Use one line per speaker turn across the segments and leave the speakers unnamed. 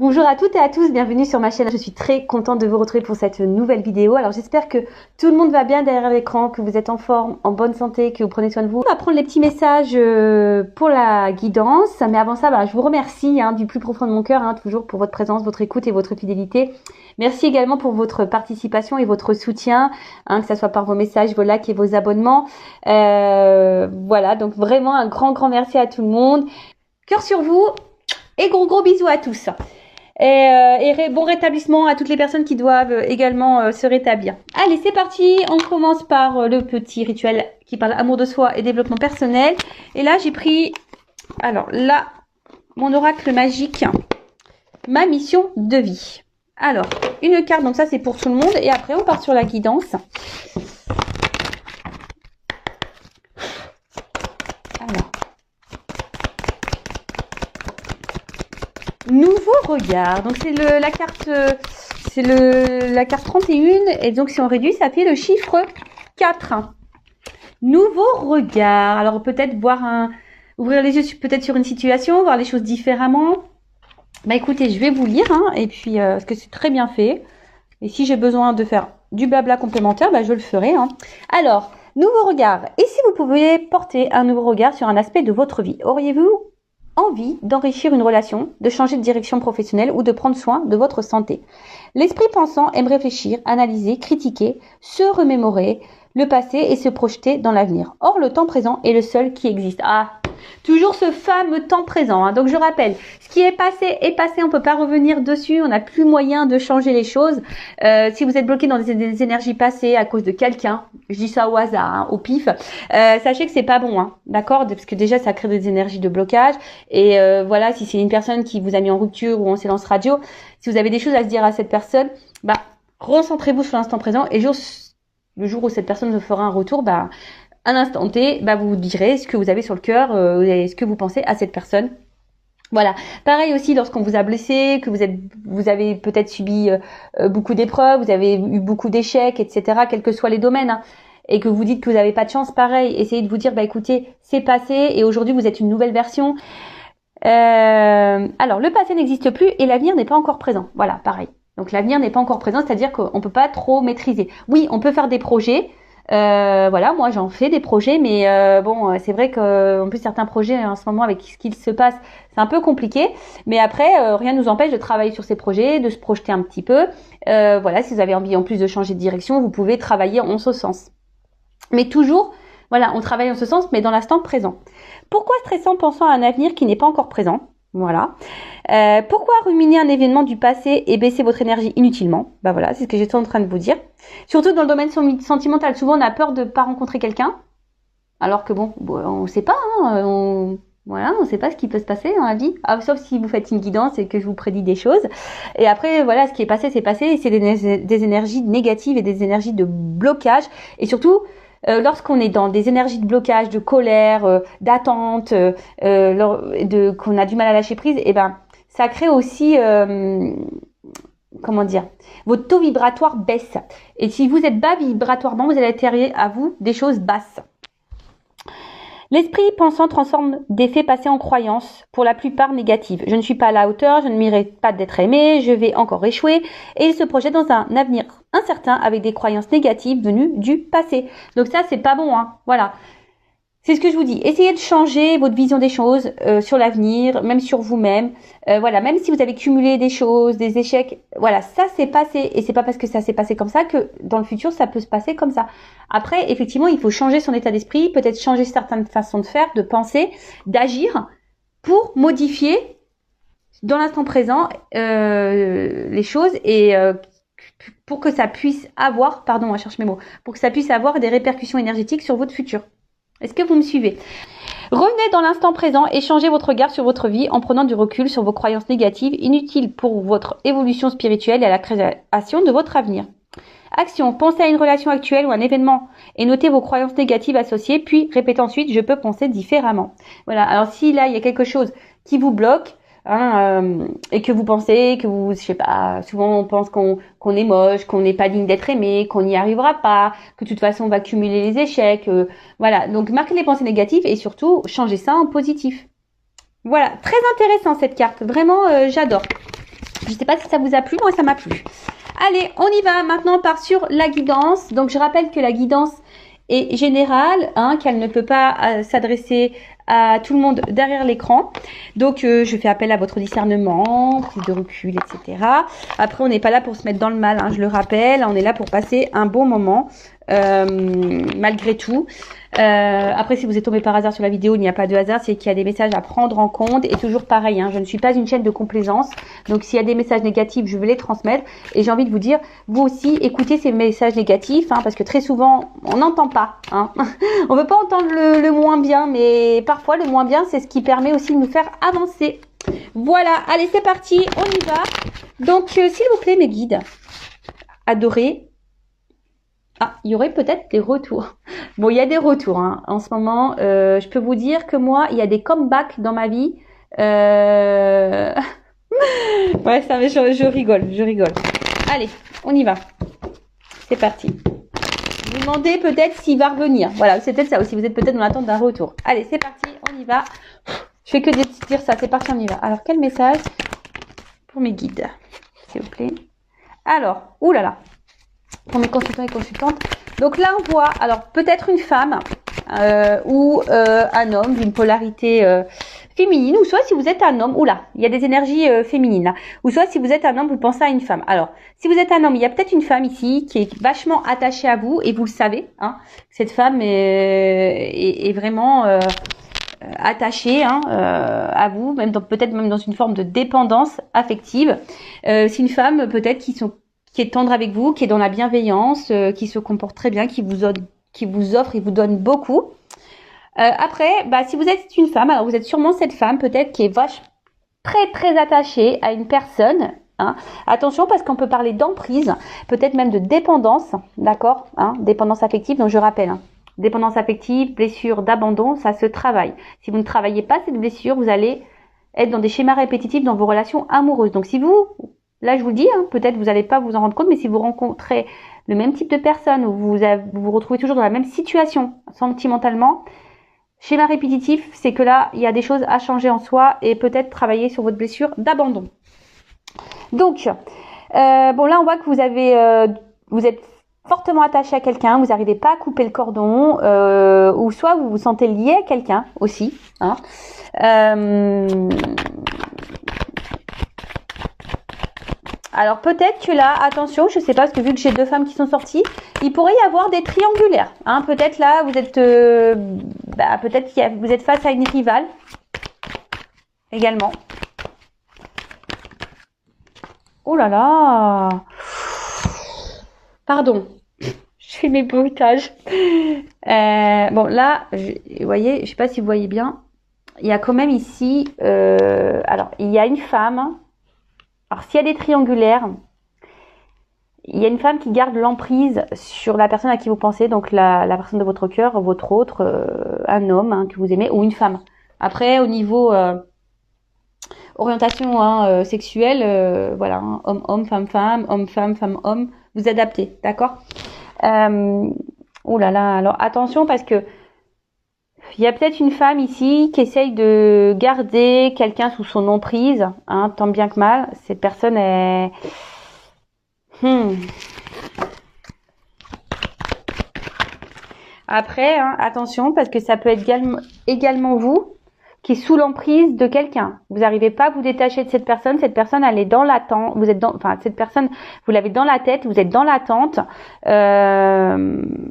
Bonjour à toutes et à tous, bienvenue sur ma chaîne. Je suis très contente de vous retrouver pour cette nouvelle vidéo. Alors j'espère que tout le monde va bien derrière l'écran, que vous êtes en forme, en bonne santé, que vous prenez soin de vous. On va prendre les petits messages pour la guidance. Mais avant ça, je vous remercie du plus profond de mon cœur, toujours pour votre présence, votre écoute et votre fidélité. Merci également pour votre participation et votre soutien, que ce soit par vos messages, vos likes et vos abonnements. Voilà, donc vraiment un grand merci à tout le monde. Cœur sur vous et gros bisous à tous. Et bon rétablissement à toutes les personnes qui doivent également se rétablir. Allez, c'est parti. On commence par le petit rituel qui parle amour de soi et développement personnel. Et là, j'ai pris, alors là, mon oracle magique, ma mission de vie. Alors, une carte, donc ça c'est pour tout le monde. Et après, on part sur la guidance. Alors. Nouveau regard, donc c'est la carte, la carte 31 et donc si on réduit, ça fait le chiffre 4. Nouveau regard. Alors peut-être ouvrir les yeux peut-être sur une situation, voir les choses différemment. Écoutez, je vais vous lire et puis parce que c'est très bien fait. Et si j'ai besoin de faire du blabla complémentaire, je le ferai. Alors, nouveau regard. Et si vous pouviez porter un nouveau regard sur un aspect de votre vie, auriez-vous envie d'enrichir une relation, de changer de direction professionnelle ou de prendre soin de votre santé? L'esprit pensant aime réfléchir, analyser, critiquer, se remémorer le passé et se projeter dans l'avenir. Or, le temps présent est le seul qui existe. Toujours ce fameux temps présent. Donc, je rappelle, ce qui est passé, on ne peut pas revenir dessus. On n'a plus moyen de changer les choses. Si vous êtes bloqué dans des énergies passées à cause de quelqu'un, je dis ça au hasard, au pif, sachez que c'est pas bon, d'accord? Parce que déjà, ça crée des énergies de blocage. Et voilà, si c'est une personne qui vous a mis en rupture ou en silence radio, si vous avez des choses à se dire à cette personne, recentrez-vous sur l'instant présent et le jour où cette personne vous fera un retour, à l'instant T, vous direz ce que vous avez sur le cœur et ce que vous pensez à cette personne. Voilà. Pareil aussi lorsqu'on vous a blessé, que vous avez peut-être subi beaucoup d'épreuves, vous avez eu beaucoup d'échecs, etc., quels que soient les domaines, et que vous dites que vous n'avez pas de chance, pareil, essayez de vous dire, écoutez, c'est passé et aujourd'hui vous êtes une nouvelle version. Alors, le passé n'existe plus et l'avenir n'est pas encore présent. Voilà, pareil. Donc, l'avenir n'est pas encore présent, c'est-à-dire qu'on peut pas trop maîtriser. Oui, on peut faire des projets. Voilà, moi j'en fais des projets, mais c'est vrai qu'en plus certains projets en ce moment avec ce qui se passe, c'est un peu compliqué. Mais après, rien ne nous empêche de travailler sur ces projets, de se projeter un petit peu. Voilà, si vous avez envie en plus de changer de direction, vous pouvez travailler en ce sens. Mais toujours, voilà, on travaille en ce sens, mais dans l'instant présent. Pourquoi stresser en pensant à un avenir qui n'est pas encore présent? Voilà. Pourquoi ruminer un événement du passé et baisser votre énergie inutilement? Voilà, c'est ce que j'étais en train de vous dire. Surtout dans le domaine sentimental. Souvent, on a peur de ne pas rencontrer quelqu'un. Alors que on ne sait pas. On ne sait pas ce qui peut se passer dans la vie. Sauf si vous faites une guidance et que je vous prédis des choses. Et après, voilà, ce qui est passé, c'est passé. Et c'est des énergies négatives et des énergies de blocage. Et surtout, lorsqu'on est dans des énergies de blocage, de colère, d'attente, qu'on a du mal à lâcher prise, ça crée aussi, votre taux vibratoire baisse. Et si vous êtes bas vibratoirement, vous allez attirer à vous des choses basses. L'esprit pensant transforme des faits passés en croyances, pour la plupart négatives. Je ne suis pas à la hauteur, je ne mérite pas d'être aimé, je vais encore échouer. Et il se projette dans un avenir incertain avec des croyances négatives venues du passé. Donc ça, c'est pas bon, Voilà. C'est ce que je vous dis. Essayez de changer votre vision des choses sur l'avenir, même sur vous-même. Voilà, même si vous avez cumulé des choses, des échecs, voilà, ça s'est passé. Et c'est pas parce que ça s'est passé comme ça que dans le futur, ça peut se passer comme ça. Après, effectivement, il faut changer son état d'esprit, peut-être changer certaines façons de faire, de penser, d'agir pour modifier dans l'instant présent les choses et pour que ça puisse avoir, pardon, je cherche mes mots, pour que ça puisse avoir des répercussions énergétiques sur votre futur. Est-ce que vous me suivez? Revenez dans l'instant présent et changez votre regard sur votre vie en prenant du recul sur vos croyances négatives inutiles pour votre évolution spirituelle et à la création de votre avenir. Action. Pensez à une relation actuelle ou un événement et notez vos croyances négatives associées, puis répétez ensuite « je peux penser différemment ». Voilà. Alors si là, il y a quelque chose qui vous bloque, et que vous pensez que je sais pas, souvent on pense qu'on est moche, qu'on n'est pas digne d'être aimé, qu'on n'y arrivera pas, que de toute façon on va cumuler les échecs, voilà. Donc marquez les pensées négatives et surtout changez ça en positif. Voilà, très intéressant cette carte, vraiment j'adore. Je sais pas si ça vous a plu, moi ça m'a plu. Allez, on y va. Maintenant, on part sur la guidance. Donc, je rappelle que la guidance est générale, hein, qu'elle ne peut pas s'adresser à tout le monde derrière l'écran. Donc, je fais appel à votre discernement, prise de recul, etc. Après, on n'est pas là pour se mettre dans le mal, hein, je le rappelle. On est là pour passer un bon moment, malgré tout. Après, si vous êtes tombé par hasard sur la vidéo, il n'y a pas de hasard, c'est qu'il y a des messages à prendre en compte. Et toujours pareil, hein, je ne suis pas une chaîne de complaisance. Donc, s'il y a des messages négatifs, je vais les transmettre. Et j'ai envie de vous dire, vous aussi, écoutez ces messages négatifs, hein, parce que très souvent, on n'entend pas. Hein. On ne veut pas entendre le moins bien, mais parfois, le moins bien, c'est ce qui permet aussi de nous faire avancer. Voilà, allez, c'est parti, on y va. Donc, s'il vous plaît, mes guides, adorés. Ah, il y aurait peut-être des retours. Bon, il y a des retours hein. En ce moment. Je peux vous dire que moi, il y a des comebacks dans ma vie. Ouais, ça, je rigole, je rigole. Allez, on y va. C'est parti. Vous demandez peut-être s'il va revenir. Voilà, c'est peut-être ça aussi. Vous êtes peut-être dans l'attente d'un retour. Allez, c'est parti, on y va. Je fais que dire ça. C'est parti, on y va. Alors, quel message pour mes guides, s'il vous plaît. Alors, oulala. Pour mes consultants et consultantes. Donc là, on voit, alors peut-être une femme ou un homme d'une polarité féminine, ou soit si vous êtes un homme, oula, il y a des énergies féminines là, ou soit si vous êtes un homme, vous pensez à une femme. Alors, si vous êtes un homme, il y a peut-être une femme ici qui est vachement attachée à vous et vous le savez, hein, cette femme est vraiment attachée hein, à vous, même peut-être même dans une forme de dépendance affective. C'est une femme peut-être qui est tendre avec vous, qui est dans la bienveillance, qui se comporte très bien, qui vous offre et vous donne beaucoup. Après, si vous êtes une femme, alors vous êtes sûrement cette femme peut-être qui est très attachée à une personne. Hein. Attention parce qu'on peut parler d'emprise, peut-être même de dépendance, d'accord hein, dépendance affective, donc je rappelle. Hein, dépendance affective, blessure d'abandon, ça se travaille. Si vous ne travaillez pas cette blessure, vous allez être dans des schémas répétitifs dans vos relations amoureuses. Donc si vous... Là, je vous le dis, hein, peut-être vous n'allez pas vous en rendre compte, mais si vous rencontrez le même type de personne ou vous vous retrouvez toujours dans la même situation sentimentalement, schéma répétitif, c'est que là, il y a des choses à changer en soi et peut-être travailler sur votre blessure d'abandon. Donc, bon là, on voit que vous êtes fortement attaché à quelqu'un, vous n'arrivez pas à couper le cordon, ou soit vous vous sentez lié à quelqu'un aussi. Hein. Alors peut-être que là, attention, je sais pas, parce que vu que j'ai deux femmes qui sont sorties, il pourrait y avoir des triangulaires. Hein. Peut-être là, vous êtes, peut-être vous êtes face à une rivale également. Oh là là. Pardon, je fais mes bruitages. Bon là, vous voyez, je sais pas si vous voyez bien, il y a quand même ici, alors il y a une femme. Alors, s'il y a des triangulaires, il y a une femme qui garde l'emprise sur la personne à qui vous pensez, donc la personne de votre cœur, votre autre, un homme hein, que vous aimez, ou une femme. Après, au niveau orientation hein, sexuelle, voilà, hein, homme-homme, femme-femme, homme-femme, femme-homme, vous adaptez, d'accord oh là là, alors attention parce que il y a peut-être une femme ici qui essaye de garder quelqu'un sous son emprise, hein, tant bien que mal. Cette personne est... Après, hein, attention, parce que ça peut être également vous qui est sous l'emprise de quelqu'un. Vous n'arrivez pas à vous détacher de cette personne. Cette personne, elle est dans l'attente. Cette personne, vous l'avez dans la tête. Vous êtes dans l'attente.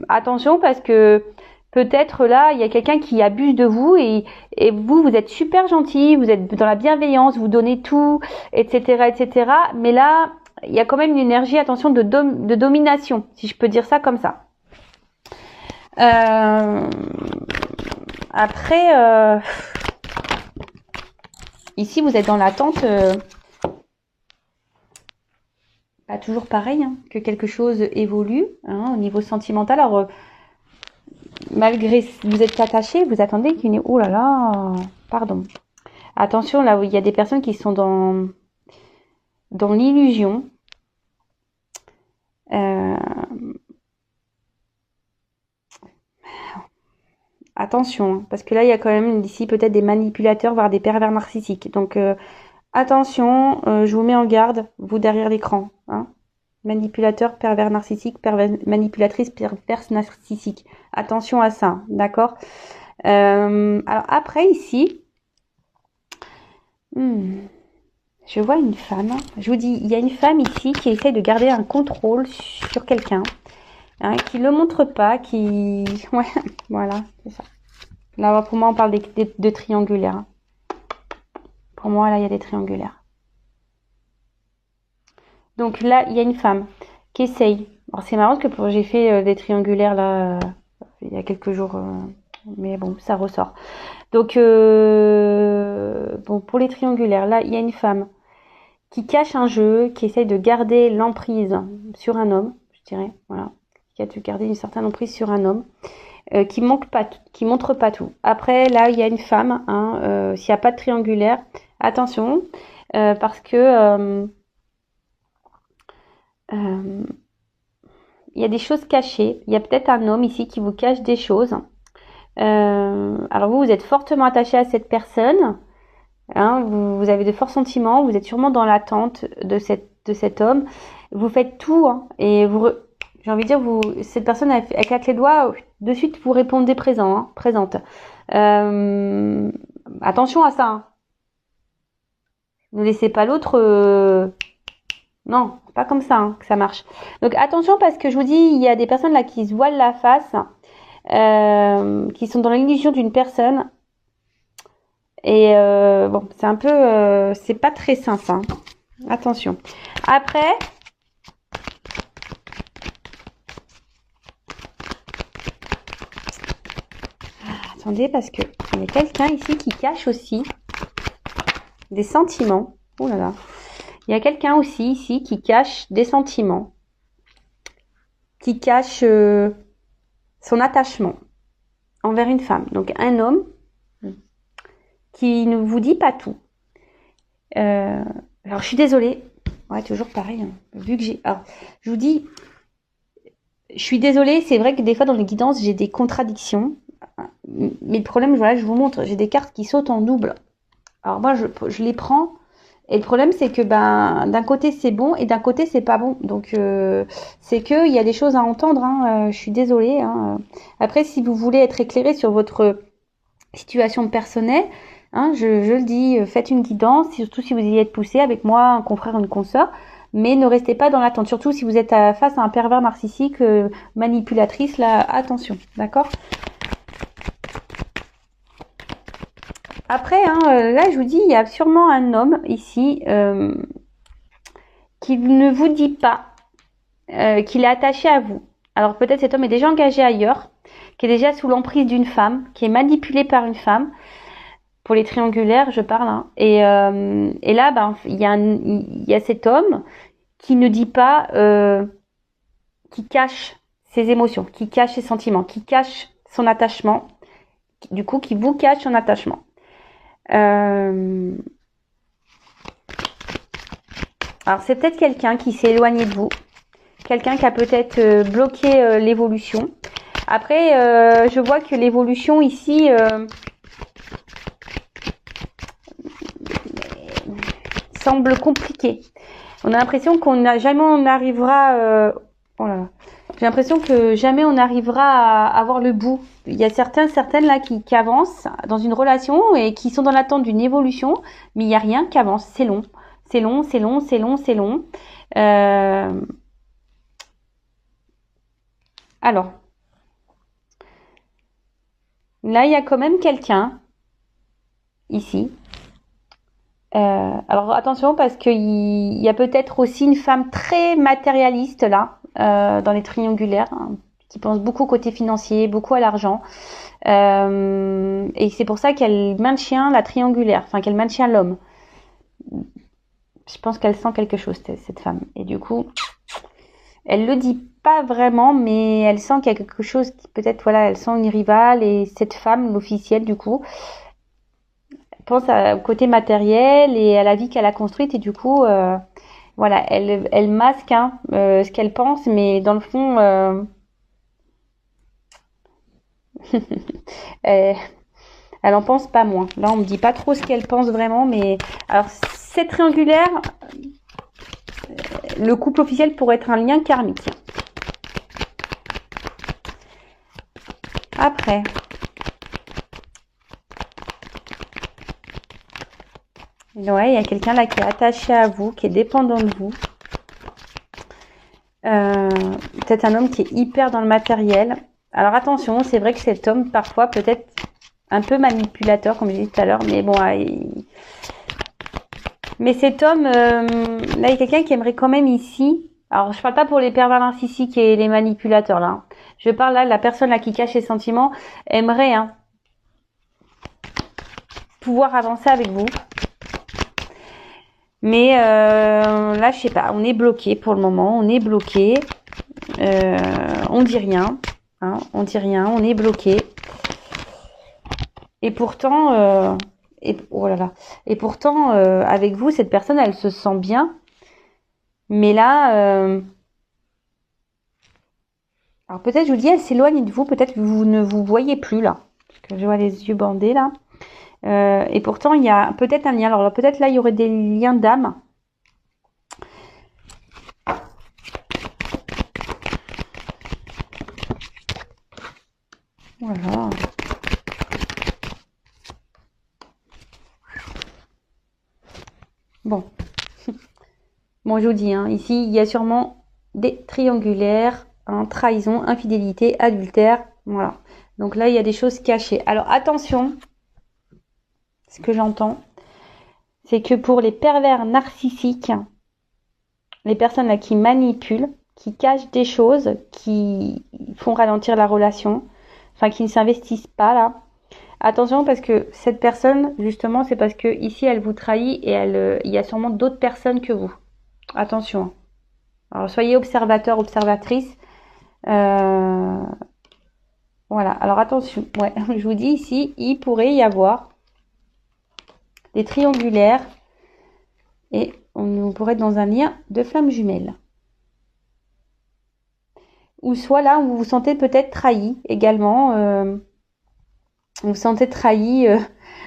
Attention, parce que peut-être là, il y a quelqu'un qui abuse de vous et vous êtes super gentil, vous êtes dans la bienveillance, vous donnez tout, etc., etc. Mais là, il y a quand même une énergie, attention, de domination, si je peux dire ça comme ça. Après, ici, vous êtes dans l'attente, toujours pareil, hein, que quelque chose évolue hein, au niveau sentimental. Alors, malgré vous êtes attaché, vous attendez qu'il y ait... Oh là là, pardon. Attention, là où il y a des personnes qui sont dans l'illusion. Attention, parce que là, il y a quand même ici peut-être des manipulateurs, voire des pervers narcissiques. Donc, attention, je vous mets en garde, vous derrière l'écran. Hein. Manipulateur, pervers narcissique, manipulatrice, perverse narcissique. Attention à ça, d'accord. Alors après ici, je vois une femme. Je vous dis, il y a une femme ici qui essaie de garder un contrôle sur quelqu'un, hein, qui le montre pas, qui, ouais, voilà, c'est ça. Là, pour moi, on parle de triangulaires. Hein. Pour moi, là, il y a des triangulaires. Donc là, il y a une femme qui essaye. Alors c'est marrant parce que j'ai fait des triangulaires là il y a quelques jours, mais bon, ça ressort. Donc bon, pour les triangulaires, là, il y a une femme qui cache un jeu, qui essaye de garder l'emprise sur un homme, je dirais, voilà, qui a de garder une certaine emprise sur un homme, qui montre pas tout. Après, là, il y a une femme, hein, s'il n'y a pas de triangulaire, attention, parce que il y a des choses cachées. Il y a peut-être un homme ici qui vous cache des choses. Alors vous êtes fortement attaché à cette personne. Hein, vous avez de forts sentiments. Vous êtes sûrement dans l'attente de cet homme. Vous faites tout. Hein, et j'ai envie de dire, cette personne, elle claque les doigts. De suite, vous répondez présent, hein, présente. Attention à ça. Hein. Ne laissez pas l'autre... Non, pas comme ça hein, que ça marche. Donc attention parce que je vous dis, il y a des personnes là qui se voilent la face, qui sont dans l'illusion d'une personne. Et bon, c'est un peu... c'est pas très sain ça. Hein. Attention. Après... attendez parce que il y a quelqu'un ici qui cache aussi des sentiments. Oh là là. Il y a quelqu'un aussi ici qui cache des sentiments, qui cache son attachement envers une femme. Donc un homme qui ne vous dit pas tout. Alors je suis désolée, ouais toujours pareil. Hein. Vu que alors je vous dis, je suis désolée. C'est vrai que des fois dans les guidances j'ai des contradictions, mais le problème, voilà, je vous montre, j'ai des cartes qui sautent en double. Alors moi je les prends. Et le problème, c'est que d'un côté c'est bon et d'un côté c'est pas bon. Donc c'est que il y a des choses à entendre. Hein, je suis désolée. Hein. Après, si vous voulez être éclairé sur votre situation personnelle, hein, je le dis, faites une guidance, surtout si vous y êtes poussé avec moi, un confrère, une consoeur. Mais ne restez pas dans l'attente. Surtout si vous êtes face à un pervers narcissique, manipulatrice. Là, attention, d'accord ? Après, hein, là, je vous dis, il y a sûrement un homme ici qui ne vous dit pas qu'il est attaché à vous. Alors peut-être cet homme est déjà engagé ailleurs, qui est déjà sous l'emprise d'une femme, qui est manipulé par une femme. Pour les triangulaires, je parle. Hein. Et là, il y a cet homme qui ne dit pas, qui cache ses émotions, qui cache ses sentiments, qui cache son attachement. Du coup, qui vous cache son attachement. Alors c'est peut-être quelqu'un qui s'est éloigné de vous, quelqu'un qui a peut-être bloqué l'évolution. Après, je vois que l'évolution ici semble compliquée. On a l'impression jamais on arrivera. Oh là là. J'ai l'impression que jamais on arrivera à avoir le bout. Il y a certaines là qui avancent dans une relation et qui sont dans l'attente d'une évolution, mais il n'y a rien qui avance. C'est long. C'est long, c'est long, c'est long, c'est long. Alors, là, il y a quand même quelqu'un ici. Alors attention parce qu'il y a peut-être aussi une femme très matérialiste là. Dans les triangulaires, hein, qui pense beaucoup au côté financier, beaucoup à l'argent. Et c'est pour ça qu'elle maintient la triangulaire, enfin qu'elle maintient l'homme. Je pense qu'elle sent quelque chose, cette femme. Et du coup, elle le dit pas vraiment, mais elle sent qu'il y a quelque chose qui peut-être, voilà, elle sent une rivale. Et cette femme, l'officielle du coup, pense au côté matériel et à la vie qu'elle a construite. Et du coup... voilà, elle masque hein, ce qu'elle pense, mais dans le fond, elle en pense pas moins. Là, on me dit pas trop ce qu'elle pense vraiment, mais alors cette triangulaire, le couple officiel pourrait être un lien karmique. Après, ouais, il y a quelqu'un là qui est attaché à vous, qui est dépendant de vous. Peut-être un homme qui est hyper dans le matériel. Alors attention, c'est vrai que cet homme, parfois, peut-être un peu manipulateur, comme je disais tout à l'heure, mais bon, mais cet homme, là, il y a quelqu'un qui aimerait quand même ici. Alors, je parle pas pour les pervers narcissiques et les manipulateurs, là. Je parle là de la personne là qui cache ses sentiments, aimerait pouvoir avancer avec vous. Mais là, je sais pas, on est bloqué pour le moment, on est bloqué. On dit rien, on dit rien, on est bloqué. Et pourtant, oh là là. Et pourtant, avec vous, cette personne, elle se sent bien. Mais là, alors peut-être, je vous dis, elle s'éloigne de vous. Peut-être que vous ne vous voyez plus là, parce que je vois les yeux bandés là. Et pourtant, il y a peut-être un lien. Alors peut-être là, il y aurait des liens d'âme. Voilà. Bon. Bon, je vous dis, ici, il y a sûrement des triangulaires, trahison, infidélité, adultère. Voilà. Donc là, il y a des choses cachées. Alors attention, ce que j'entends, c'est que pour les pervers narcissiques, les personnes là qui manipulent, qui cachent des choses, qui font ralentir la relation, enfin qui ne s'investissent pas là. Attention parce que cette personne, justement, c'est parce que ici elle vous trahit et il y a sûrement d'autres personnes que vous. Attention. Alors soyez observateur, observatrice. Voilà. Alors attention. Ouais, je vous dis ici, il pourrait y avoir des triangulaires et on pourrait être dans un lien de flammes jumelles. Ou soit là, vous vous sentez peut-être trahi également. Vous vous sentez trahi.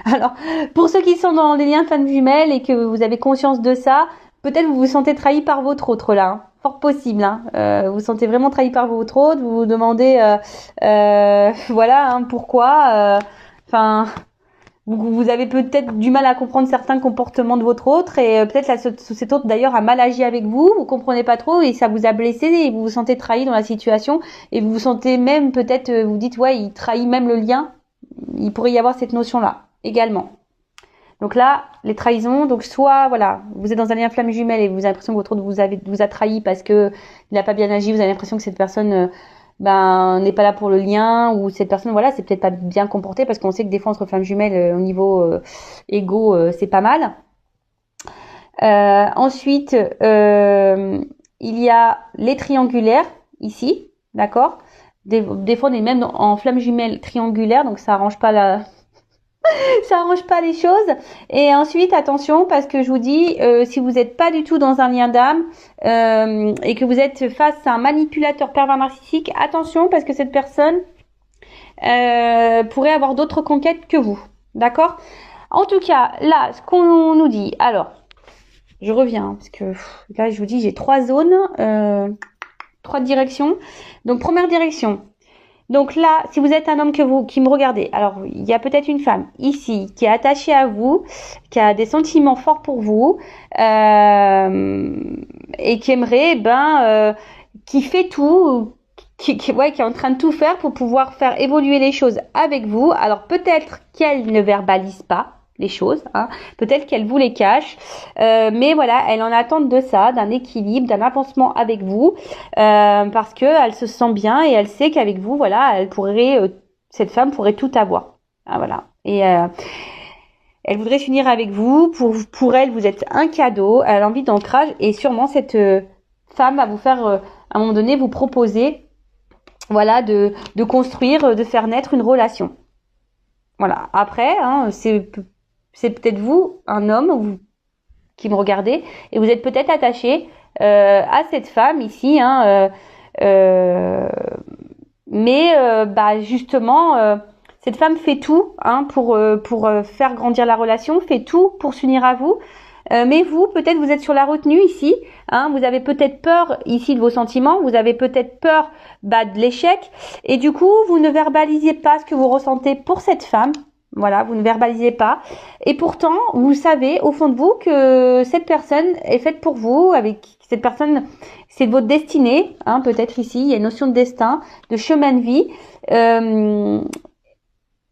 Alors, pour ceux qui sont dans des liens de flammes jumelles et que vous avez conscience de ça, peut-être vous vous sentez trahi par votre autre là. Fort possible. Vous vous sentez vraiment trahi par votre autre. Vous vous demandez, voilà, pourquoi. Enfin, vous avez peut-être du mal à comprendre certains comportements de votre autre et peut-être cet autre d'ailleurs a mal agi avec vous. Vous comprenez pas trop et ça vous a blessé et vous vous sentez trahi dans la situation et vous vous sentez même peut-être, vous dites ouais, il trahit même le lien. Il pourrait y avoir cette notion-là également. Donc là, les trahisons, donc soit voilà, vous êtes dans un lien flamme jumelle et vous avez l'impression que votre autre vous a trahi parce que il n'a pas bien agi, vous avez l'impression que cette personne n'est pas là pour le lien ou cette personne voilà, c'est peut-être pas bien comportée parce qu'on sait que des fois entre flammes jumelles au niveau égo, c'est pas mal. Ensuite, il y a les triangulaires ici, d'accord. Des fois on est même en flamme jumelle triangulaire, donc ça arrange pas ça arrange pas les choses. Et ensuite, attention, parce que je vous dis, si vous n'êtes pas du tout dans un lien d'âme et que vous êtes face à un manipulateur pervers narcissique, attention, parce que cette personne pourrait avoir d'autres conquêtes que vous. D'accord? En tout cas, là, ce qu'on nous dit, alors, je reviens, parce que là, je vous dis, j'ai 3 zones, 3 directions. Donc, première direction. Donc là, si vous êtes un homme qui me regardez, alors il y a peut-être une femme ici qui est attachée à vous, qui a des sentiments forts pour vous et qui aimerait, qui fait tout, qui est en train de tout faire pour pouvoir faire évoluer les choses avec vous. Alors peut-être qu'elle ne verbalise pas les choses, peut-être qu'elle vous les cache, mais voilà, elle en attend de ça, d'un équilibre, d'un avancement avec vous, parce que elle se sent bien et elle sait qu'avec vous, voilà, cette femme pourrait tout avoir, voilà, et elle voudrait s'unir avec vous, pour elle, vous êtes un cadeau, elle a envie d'ancrage et sûrement cette femme va vous faire, à un moment donné, vous proposer, voilà, de construire, de faire naître une relation. Voilà, après, c'est peut-être vous, un homme, qui me regardez, et vous êtes peut-être attaché à cette femme ici, mais justement, cette femme fait tout pour faire grandir la relation, fait tout pour s'unir à vous, Mais vous, peut-être vous êtes sur la retenue ici, hein, vous avez peut-être peur ici de vos sentiments, vous avez peut-être peur de l'échec, et du coup, vous ne verbalisez pas ce que vous ressentez pour cette femme. Voilà, vous ne verbalisez pas. Et pourtant, vous savez au fond de vous que cette personne est faite pour vous, avec cette personne, c'est de votre destinée, hein, peut-être ici, il y a une notion de destin, de chemin de vie.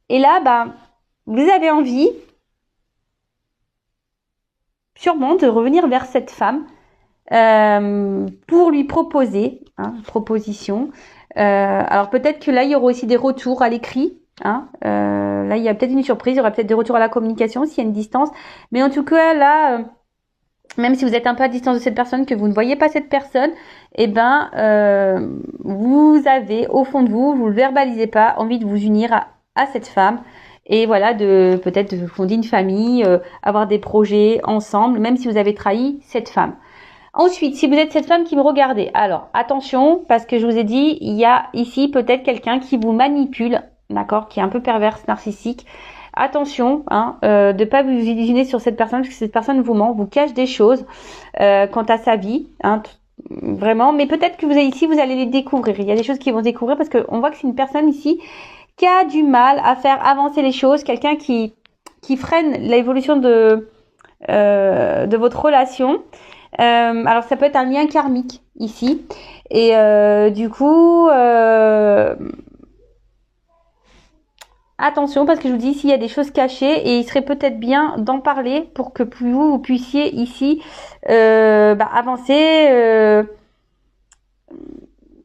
Et là, vous avez envie, sûrement, de revenir vers cette femme pour lui proposer, hein, proposition. Alors peut-être que là, il y aura aussi des retours à l'écrit. Hein, là, il y a peut-être une surprise, il y aura peut-être des retours à la communication s'il y a une distance. Mais en tout cas, là, même si vous êtes un peu à distance de cette personne, que vous ne voyez pas cette personne, eh ben, vous avez au fond de vous, vous le verbalisez pas, envie de vous unir à cette femme. Et voilà, peut-être de fonder une famille, avoir des projets ensemble, même si vous avez trahi cette femme. Ensuite, si vous êtes cette femme qui me regardez, alors attention, parce que je vous ai dit, il y a ici peut-être quelqu'un qui vous manipule, d'accord, qui est un peu perverse, narcissique. Attention, hein, de pas vous illusionner sur cette personne, parce que cette personne vous ment, vous cache des choses quant à sa vie, hein, vraiment. Mais peut-être que vous allez ici, vous allez les découvrir. Il y a des choses qui vont se découvrir parce qu'on voit que c'est une personne ici qui a du mal à faire avancer les choses, quelqu'un qui freine l'évolution de votre relation. Alors ça peut être un lien karmique ici, et du coup attention, parce que je vous dis, s'il y a des choses cachées, et il serait peut-être bien d'en parler pour que vous puissiez ici avancer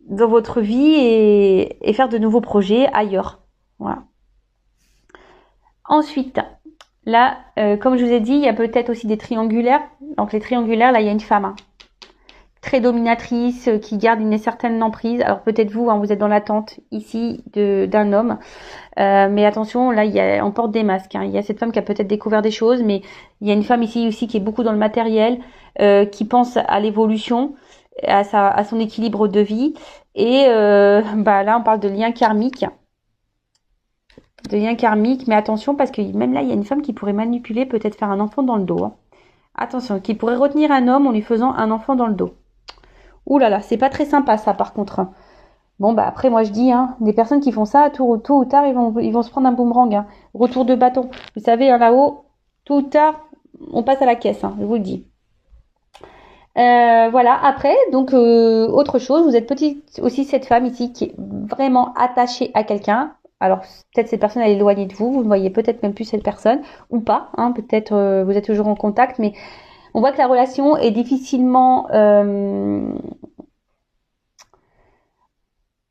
dans votre vie et faire de nouveaux projets ailleurs. Voilà. Ensuite, là, comme je vous ai dit, il y a peut-être aussi des triangulaires. Donc les triangulaires, là, il y a une femme, hein, très dominatrice, qui garde une certaine emprise. Alors peut-être vous, hein, vous êtes dans l'attente ici d'un homme. Mais attention, là, on porte des masques. Hein. Il y a cette femme qui a peut-être découvert des choses, mais il y a une femme ici aussi qui est beaucoup dans le matériel, qui pense à l'évolution, à son équilibre de vie. Et là, on parle de lien karmique. Mais attention, parce que même là, il y a une femme qui pourrait manipuler, peut-être faire un enfant dans le dos. Hein. Attention, qui pourrait retenir un homme en lui faisant un enfant dans le dos. Ouh là là, c'est pas très sympa ça par contre. Bon après moi je dis, hein, des personnes qui font ça, tôt ou tard, ils vont se prendre un boomerang. Hein. Retour de bâton. Vous savez, hein, là-haut, tôt ou tard, on passe à la caisse, hein, je vous le dis. Voilà, après, donc autre chose, vous êtes peut-être aussi cette femme ici qui est vraiment attachée à quelqu'un. Alors peut-être cette personne elle est éloignée de vous, vous ne voyez peut-être même plus cette personne, ou pas, hein, peut-être vous êtes toujours en contact, mais on voit que la relation est difficilement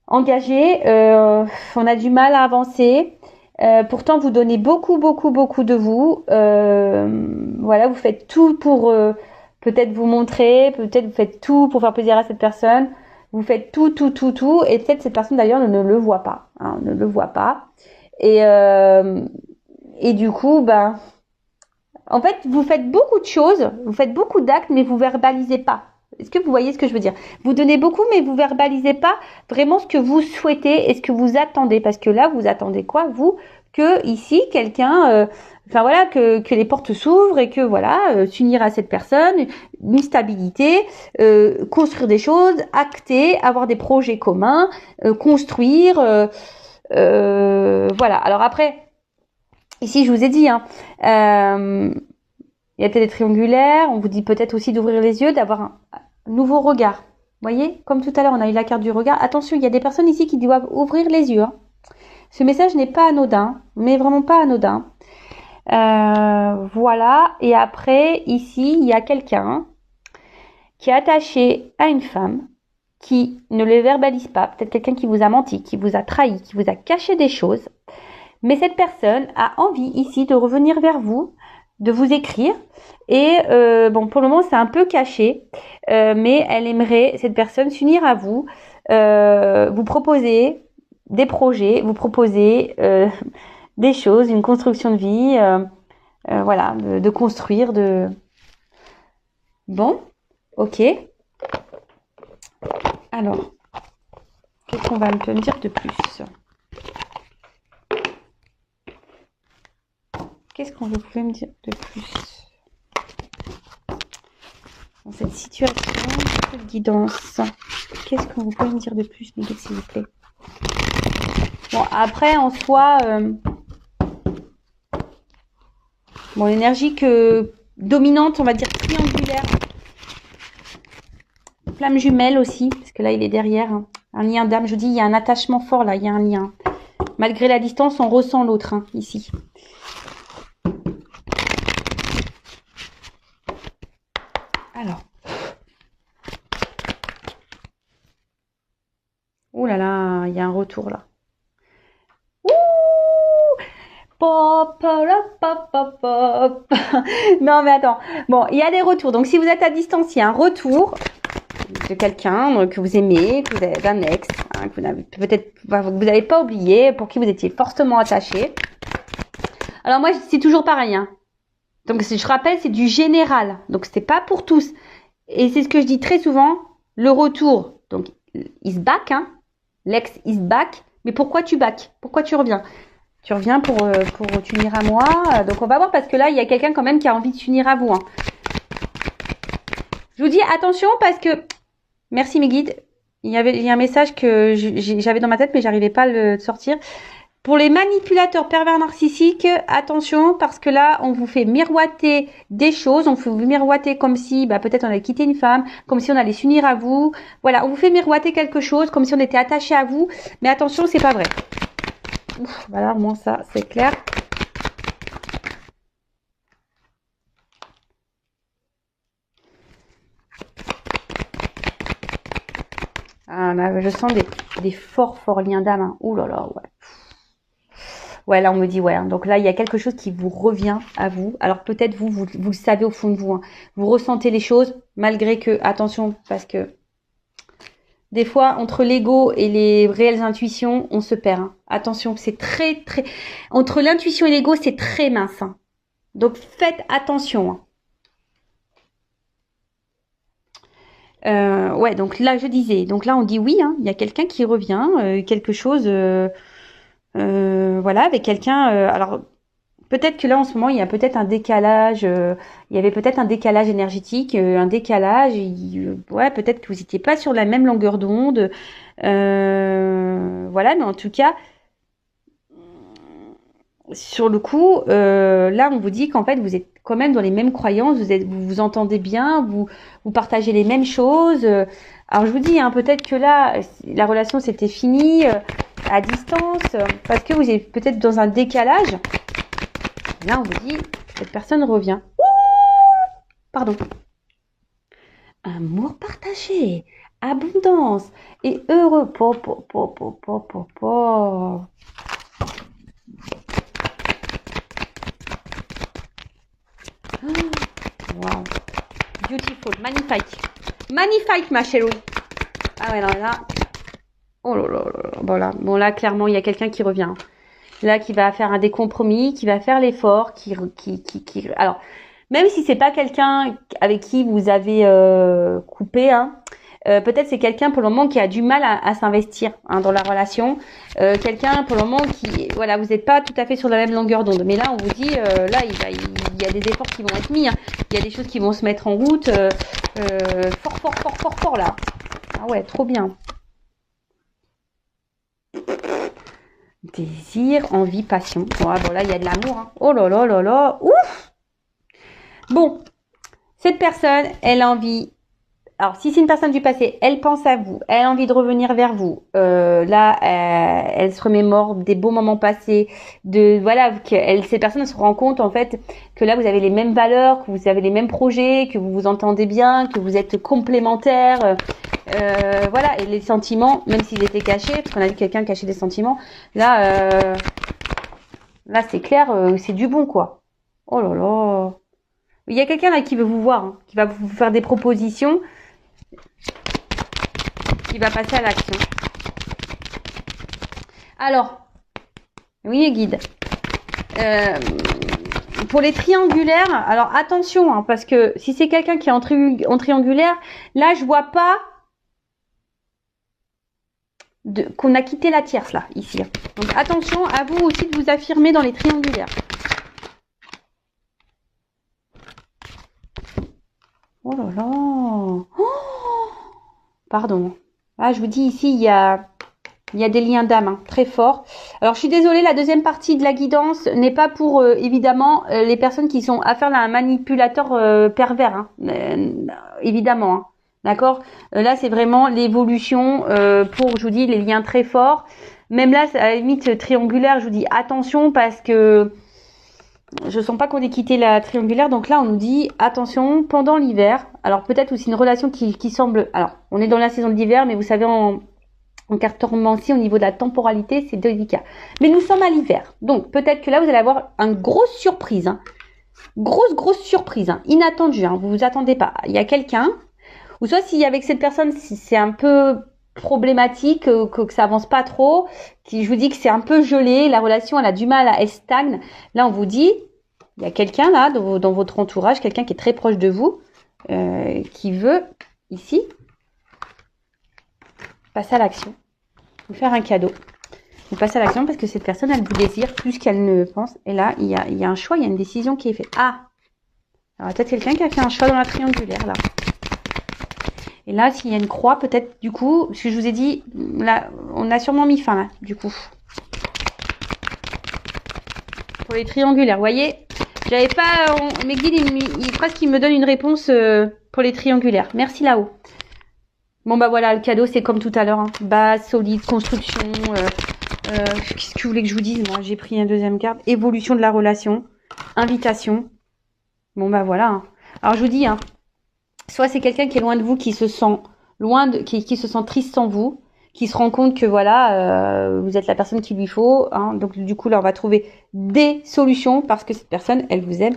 engagée, on a du mal à avancer. Pourtant, vous donnez beaucoup de vous. Voilà, vous faites tout pour peut-être vous montrer, peut-être vous faites tout pour faire plaisir à cette personne. Vous faites tout, et peut-être cette personne d'ailleurs ne le voit pas, hein, ne le voit pas. Et du coup, en fait, vous faites beaucoup de choses, vous faites beaucoup d'actes, mais vous verbalisez pas. Est-ce que vous voyez ce que je veux dire? Vous donnez beaucoup, mais vous verbalisez pas vraiment ce que vous souhaitez et ce que vous attendez. Parce que là, vous attendez quoi, vous? Que ici, quelqu'un, que les portes s'ouvrent et que voilà, s'unir à cette personne, une stabilité, construire des choses, acter, avoir des projets communs, construire, voilà. Alors après, ici, je vous ai dit, hein, il y a peut-être des triangulaires, on vous dit peut-être aussi d'ouvrir les yeux, d'avoir un nouveau regard. Vous voyez, comme tout à l'heure, on a eu la carte du regard. Attention, il y a des personnes ici qui doivent ouvrir les yeux. Hein. Ce message n'est pas anodin, mais vraiment pas anodin. Voilà, et après, ici, il y a quelqu'un qui est attaché à une femme, qui ne le verbalise pas, peut-être quelqu'un qui vous a menti, qui vous a trahi, qui vous a caché des choses. Mais cette personne a envie ici de revenir vers vous, de vous écrire. Et pour le moment, c'est un peu caché, mais elle aimerait, cette personne, s'unir à vous, vous proposer des projets, vous proposer des choses, une construction de vie, voilà, de construire, de... Bon, ok. Alors, qu'est-ce qu'on va me dire de plus? Qu'est-ce qu'on pouvez me dire de plus? dans cette situation, un peu de guidance. Qu'est-ce que vous pouvez me dire de plus, Miguel, s'il vous plaît? Bon, après, en soi, bon, l'énergie dominante, on va dire triangulaire. Flamme jumelle aussi, parce que là, il est derrière. Hein. Un lien d'âme, je vous dis, il y a un attachement fort là, il y a un lien. Malgré la distance, on ressent l'autre, hein, ici. Alors. Oh là là, il y a un retour là. Ouh, pop, pop, pop, pop. Non mais attends. Bon, il y a des retours. Donc si vous êtes à distance, il y a un retour de quelqu'un que vous aimez, que vous avez d'un ex, hein, que vous n'avez peut-être vous n'avez pas oublié, pour qui vous étiez fortement attaché. Alors moi, c'est toujours pareil. Hein. Donc je rappelle, c'est du général. Donc c'est pas pour tous. Et c'est ce que je dis très souvent. Le retour, donc is back, hein. L'ex is back. Mais pourquoi tu back? Pourquoi tu reviens? Tu reviens pour t'unir à moi. Donc on va voir parce que là, il y a quelqu'un quand même qui a envie de s'unir à vous. Hein. Je vous dis attention parce que... Merci mes guides. Il y a un message que j'avais dans ma tête mais j'arrivais pas à le sortir. Pour les manipulateurs pervers narcissiques, attention parce que là, on vous fait miroiter des choses. On vous fait miroiter comme si peut-être on allait quitter une femme, comme si on allait s'unir à vous. Voilà, on vous fait miroiter quelque chose comme si on était attaché à vous. Mais attention, c'est pas vrai. Ouf, voilà, au moins ça, c'est clair. Ah, là, je sens des forts liens d'âme. Hein. Ouh là là, ouais. Ouais, là, on me dit, ouais. Hein. Donc là, il y a quelque chose qui vous revient à vous. Alors peut-être vous le savez au fond de vous. Hein. Vous ressentez les choses, malgré que, attention, parce que des fois, entre l'ego et les réelles intuitions, on se perd. Hein. Attention, c'est très... Entre l'intuition et l'ego, c'est très mince. Hein. Donc faites attention. Hein. Ouais, donc là, je disais. Donc là, on dit oui, hein, il y a quelqu'un qui revient, quelque chose... voilà, avec quelqu'un... alors, peut-être que là, en ce moment, il y a peut-être un décalage. Il y avait peut-être un décalage énergétique, un décalage. Ouais, peut-être que vous n'étiez pas sur la même longueur d'onde. Voilà, mais en tout cas, sur le coup, là, on vous dit qu'en fait, vous êtes quand même dans les mêmes croyances. Vous vous entendez bien, vous partagez les mêmes choses. Alors, je vous dis, hein, peut-être que là, la relation s'était finie à distance, parce que vous êtes peut-être dans un décalage. Là, on vous dit, cette personne revient. Ouh, pardon. Amour partagé, abondance et heureux. Wow. Beautiful, magnifique. Magnifique, ma chérie. Ah ouais, non, là. Oh là là là. Voilà. Bon, là, clairement, il y a quelqu'un qui revient. Là, qui va faire des compromis, qui va faire l'effort, alors, même si c'est pas quelqu'un avec qui vous avez coupé, hein, peut-être c'est quelqu'un pour le moment qui a du mal à s'investir hein, dans la relation. Quelqu'un pour le moment qui, voilà, vous n'êtes pas tout à fait sur la même longueur d'onde. Mais là, on vous dit, là, il y a des efforts qui vont être mis. Hein. Il y a des choses qui vont se mettre en route. Fort là. Ah ouais, trop bien. Désir, envie, passion. Ouais, bon là, il y a de l'amour. Hein. Oh là là là là. Ouf. Bon, cette personne, elle a envie... Alors, si c'est une personne du passé, elle pense à vous, elle a envie de revenir vers vous. Là, elle se remémore des beaux moments passés. Voilà, cette personne se rend compte en fait que là, vous avez les mêmes valeurs, que vous avez les mêmes projets, que vous vous entendez bien, que vous êtes complémentaires. Voilà, et les sentiments, même s'ils étaient cachés, parce qu'on a vu quelqu'un cacher des sentiments, là c'est clair, c'est du bon quoi. Oh là là. Il y a quelqu'un là qui veut vous voir, hein, qui va vous faire des propositions, qui va passer à l'action. Alors, oui guide. Pour les triangulaires, alors attention, hein, parce que si c'est quelqu'un qui est en triangulaire, là je vois pas qu'on a quitté la tierce là, ici. Donc attention à vous aussi de vous affirmer dans les triangulaires. Oh là là. Oh, pardon. Ah, je vous dis ici, il y a des liens d'âme hein, très forts. Alors, je suis désolée, la deuxième partie de la guidance n'est pas pour, évidemment, les personnes qui sont affaire à un manipulateur pervers. Hein, évidemment. Hein, d'accord. Là, c'est vraiment l'évolution pour, je vous dis, les liens très forts. Même là, à la limite triangulaire, je vous dis attention parce que je sens pas qu'on ait quitté la triangulaire. Donc là, on nous dit attention pendant l'hiver. Alors peut-être aussi une relation qui semble... Alors, on est dans la saison de l'hiver, mais vous savez, en cartomancie, au niveau de la temporalité, c'est délicat. Mais nous sommes à l'hiver. Donc peut-être que là, vous allez avoir une grosse surprise. Hein. Grosse surprise. Hein. Inattendue. Hein. Vous vous attendez pas. Il y a quelqu'un... Ou soit si avec cette personne, si c'est un peu problématique, que ça avance pas trop, je vous dis que c'est un peu gelé, la relation elle a du mal, elle stagne. Là on vous dit, il y a quelqu'un là dans votre entourage, quelqu'un qui est très proche de vous, qui veut ici passer à l'action, vous faire un cadeau. Vous passez à l'action parce que cette personne elle vous désire plus qu'elle ne pense. Et là il y a un choix, il y a une décision qui est faite. Ah, alors peut-être quelqu'un qui a fait un choix dans la triangulaire là. Et là, s'il y a une croix, peut-être, du coup, ce que je vous ai dit, là, on a sûrement mis fin, là, du coup. Pour les triangulaires, vous voyez, j'avais pas... mes guides, presque, ils me donnent une réponse pour les triangulaires. Merci là-haut. Bon, bah voilà, le cadeau, c'est comme tout à l'heure. Hein. Base, solide, construction. Qu'est-ce que vous voulez que je vous dise? Moi, j'ai pris une deuxième carte. Évolution de la relation. Invitation. Bon, bah voilà. Hein. Alors, je vous dis, hein. Soit c'est quelqu'un qui est loin de vous, qui se sent qui se sent triste sans vous, qui se rend compte que voilà, vous êtes la personne qu'il lui faut. Hein, donc du coup là, on va trouver des solutions parce que cette personne, elle vous aime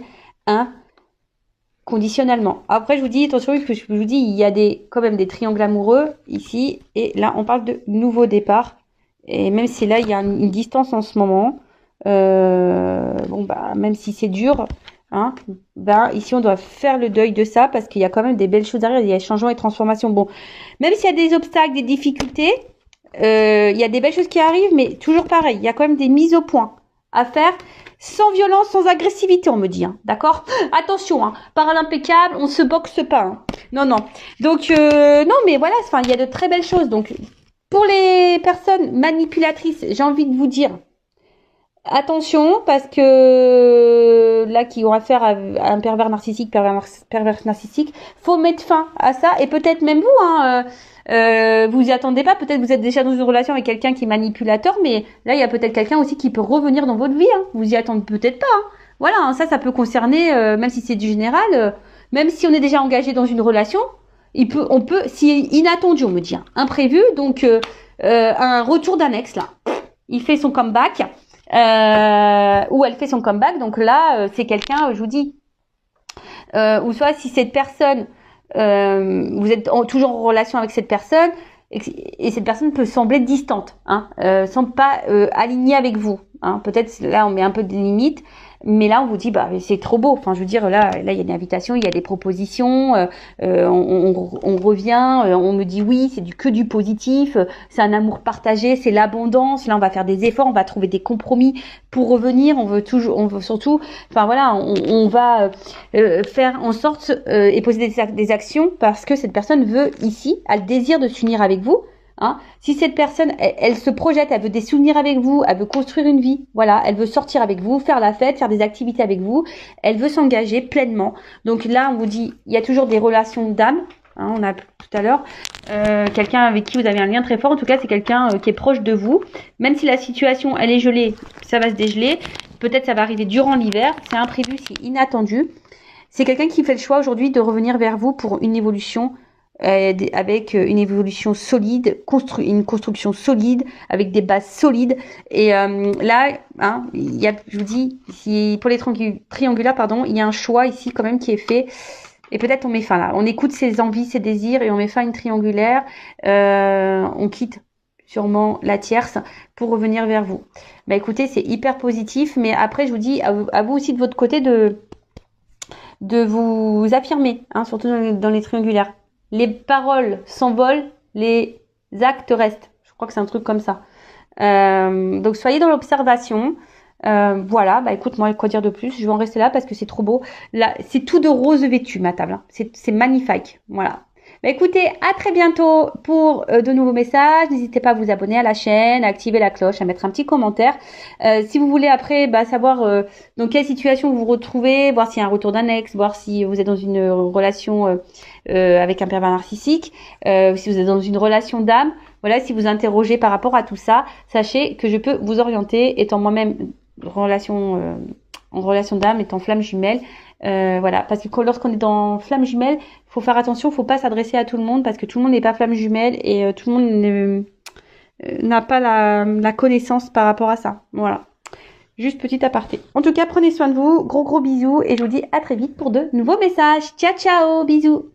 inconditionnellement. Après, je vous dis attention, que je vous dis, il y a quand même des triangles amoureux ici et là, on parle de nouveau départ. Et même si là, il y a une distance en ce moment, bon bah même si c'est dur. Hein, ben ici on doit faire le deuil de ça parce qu'il y a quand même des belles choses derrière, il y a changement et transformation. Bon, même s'il y a des obstacles, des difficultés, il y a des belles choses qui arrivent, mais toujours pareil, il y a quand même des mises au point à faire sans violence, sans agressivité, on me dit. Hein, d'accord? Attention, hein, parole impeccable, on se boxe pas. Hein. Non, non. Donc non, mais voilà, enfin il y a de très belles choses. Donc pour les personnes manipulatrices, j'ai envie de vous dire. Attention, parce que là, qui ont affaire à un pervers narcissique, faut mettre fin à ça. Et peut-être même vous, hein, vous y attendez pas. Peut-être vous êtes déjà dans une relation avec quelqu'un qui est manipulateur, mais là, il y a peut-être quelqu'un aussi qui peut revenir dans votre vie. Hein. Vous y attendez peut-être pas. Hein. Voilà, hein, ça peut concerner, même si c'est du général, même si on est déjà engagé dans une relation, on peut, si inattendu, on me dit, hein, imprévu, donc un retour d'un ex là, il fait son comeback. Où elle fait son comeback. Donc là, c'est quelqu'un, je vous dis, ou soit si cette personne, vous êtes toujours en relation avec cette personne, et cette personne peut sembler distante, hein, semble pas alignée avec vous. Hein. Peut-être là, on met un peu des limites. Mais là, on vous dit, bah, c'est trop beau. Enfin, je veux dire, là, il y a une invitation, il y a des propositions. On revient, on me dit oui, c'est que du positif. C'est un amour partagé, c'est l'abondance. Là, on va faire des efforts, on va trouver des compromis pour revenir. On veut surtout, enfin voilà, on va faire en sorte et poser des actions parce que cette personne veut ici, a le désir de s'unir avec vous. Hein. Si cette personne, elle se projette, elle veut des souvenirs avec vous, elle veut construire une vie, voilà, elle veut sortir avec vous, faire la fête, faire des activités avec vous, elle veut s'engager pleinement. Donc là, on vous dit, il y a toujours des relations d'âme. Hein, on a tout à l'heure quelqu'un avec qui vous avez un lien très fort. En tout cas, c'est quelqu'un qui est proche de vous. Même si la situation, elle est gelée, ça va se dégeler. Peut-être ça va arriver durant l'hiver. C'est imprévu, c'est inattendu. C'est quelqu'un qui fait le choix aujourd'hui de revenir vers vous pour une évolution. Avec une évolution solide, une construction solide, avec des bases solides. Et là, hein, il y a, je vous dis, pour les triangulaires, pardon, il y a un choix ici quand même qui est fait. Et peut-être on met fin là. On écoute ses envies, ses désirs et on met fin à une triangulaire. On quitte sûrement la tierce pour revenir vers vous. Bah écoutez, c'est hyper positif. Mais après, je vous dis, à vous aussi de votre côté de vous affirmer, hein, surtout dans les triangulaires. Les paroles s'envolent, les actes restent. Je crois que c'est un truc comme ça. Donc, soyez dans l'observation. Voilà, bah écoute, moi, quoi dire de plus? Je vais en rester là parce que c'est trop beau. Là, c'est tout de rose vêtu, ma table, hein. C'est magnifique. Voilà. Bah écoutez, à très bientôt pour de nouveaux messages. N'hésitez pas à vous abonner à la chaîne, à activer la cloche, à mettre un petit commentaire. Si vous voulez après savoir dans quelle situation vous vous retrouvez, voir s'il y a un retour d'un ex, voir si vous êtes dans une relation avec un pervers narcissique, si vous êtes dans une relation d'âme, voilà, si vous interrogez par rapport à tout ça, sachez que je peux vous orienter, étant moi-même en relation d'âme, étant flamme jumelle. Voilà, parce que lorsqu'on est dans flamme jumelle, faut faire attention, faut pas s'adresser à tout le monde parce que tout le monde n'est pas flamme jumelle et tout le monde n'a pas la connaissance par rapport à ça. Voilà. Juste petit aparté. En tout cas, prenez soin de vous. Gros bisous et je vous dis à très vite pour de nouveaux messages. Ciao, ciao, bisous.